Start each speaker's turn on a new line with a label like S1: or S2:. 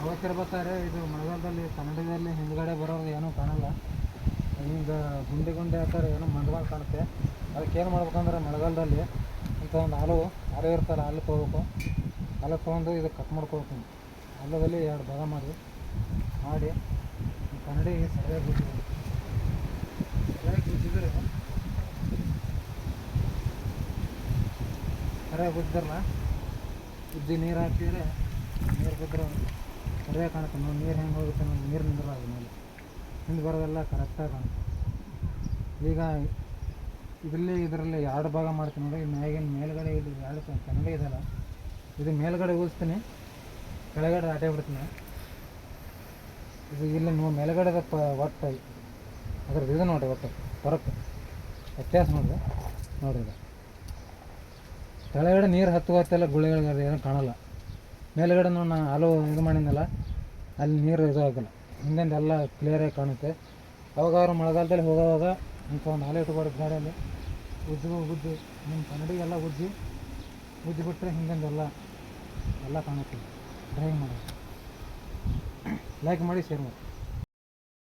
S1: ಹೋಗ್ತಿರ್ಬೇಕಾದ್ರೆ ಇದು ಮಳೆಗಾಲದಲ್ಲಿ ಕನ್ನಡದಲ್ಲಿ ಹಿಂದ್ಗಡೆ ಬರೋದು ಏನೂ ಕಾಣಲ್ಲ. ಹಿಂಗೆ ಗುಂಡಿ ಗುಂಡಿ ಹಾಕ್ತಾರೆ, ಏನೋ ಮಂದವಾಗಿ ಕಾಣುತ್ತೆ. ಅದಕ್ಕೆ ಏನು ಮಾಡ್ಬೇಕಂದ್ರೆ ಮಳೆಗಾಲದಲ್ಲಿ ಇಂಥ ಒಂದು ಹಾಲು ಇರ್ತಲ್ಲ, ಹಾಲು ತೊಗೋಬೇಕು. ಹಾಲು ತೊಗೊಂಡು ಇದು ಕಟ್ ಮಾಡ್ಕೋಬೇಕು. ಹಾಲದಲ್ಲಿ 2 ಭಾಗ ಮಾಡಿ ಕನ್ನಡಿ ಸರಿಯಾಗಿ ಗುಜ್ಜಿದ್ರೆ ಸರಿಯಾಗಿ ಗುಜ್ಜಿದ್ರಲ್ಲ, ಉಜ್ಜಿ ನೀರು ಹಾಕಿದರೆ ನೀರು ಬಿದ್ದರೆ ಸರಿಯಾಗಿ ಕಾಣುತ್ತೆ. ನಾವು ನೀರು ಹೆಂಗೆ ಹೋಗುತ್ತೆ, ನಾವು ನೀರು ನಿಂದಿರೋ ಅದ್ರ ಮೇಲೆ ಹಿಂದೆ ಬರೋದೆಲ್ಲ ಕರೆಕ್ಟಾಗಿ ಕಾಣುತ್ತೆ. ಈಗ ಇದರಲ್ಲಿ 2 ಭಾಗ ಮಾಡ್ತೀನಿ ನೋಡಿ. ಮ್ಯಾಗಿನ ಮೇಲ್ಗಡೆ ಇದು 2 ಕನ್ನಡಿ ಇದೆಯಲ್ಲ, ಇದು ಮೇಲ್ಗಡೆ ಊದಿಸ್ತೀನಿ, ಕೆಳಗಡೆ ಆಟೆ ಬಿಡ್ತೀನಿ. ಇದು ಇಲ್ಲಿ ನೀವು ಮೇಲ್ಗಡೆ ಒಟ್ಟು ಅದ್ರದ್ದು ಇದು ನೋಡಿರಿ, ಒಟ್ಟು ಹೊರಕ್ಕೆ ವ್ಯತ್ಯಾಸ ನೋಡಿರಿ ಇದು ಕೆಳಗಡೆ ನೀರು ಹತ್ತುವತ್ತೆಲ್ಲ ಗುಳಿಗಳಿಗೆ ಏನೂ ಕಾಣಲ್ಲ. ಮೇಲ್ಗಡೆ ನಾನು ಹಾಲು ಇದು ಮಾಡಿದ್ನಲ್ಲ, ಅಲ್ಲಿ ನೀರು ಇದು ಆಗಲ್ಲ, ಹಿಂದಿಂದ ಎಲ್ಲ ಕ್ಲಿಯರಾಗಿ ಕಾಣುತ್ತೆ. ಅವಾಗಾದ್ರು ಮಳೆಗಾಲದಲ್ಲಿ ಹೋಗೋವಾಗ ಇಂಥ ಒಂದು ಹಾಲು ಇಟ್ಕೊಡೋದು ಗಾಡಿಯಲ್ಲಿ ಉಜ್ಜಿ ನಿಮ್ಮ ಕನ್ನಡಿಗೆಲ್ಲ ಉಜ್ಜಿಬಿಟ್ರೆ ಹಿಂದಿಂದೆಲ್ಲ ಕಾಣುತ್ತೆ. ಡ್ರೈವಿಂಗ್ ಮಾಡಿ ಲೈಕ್ ಮಾಡಿ, ಶೇರ್ ಮಾಡಿ.